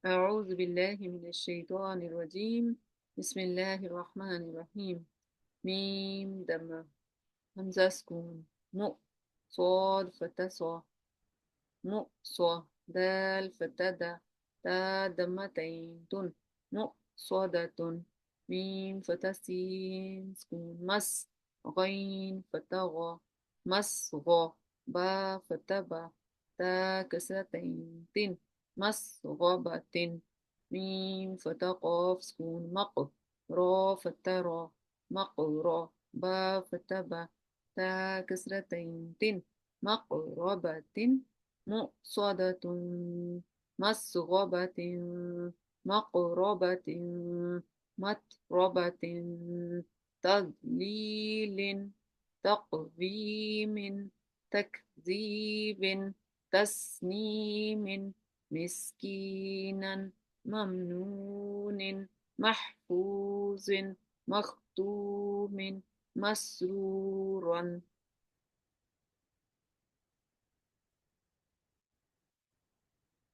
أعوذ بالله من الشيطان الرجيم. بسم الله الرحمن الرحيم. ميم دم همزة سكون م صاد فتى صا م صا دال فتى دا تا دمتين تن م صادة ميم فتى سين سكون مس غين فتى غا مس غا با فتى با تا كسرتين تن مس غابة ميم فتى قاف سكون مق را فتى را مق را با فتى با تا كسرتين تن مقربة مؤصدة مسغبة مقربة متربة تضليل تقويم تكذيب تسنيم مسكينا ممنون محفوظ مختوم مسرورا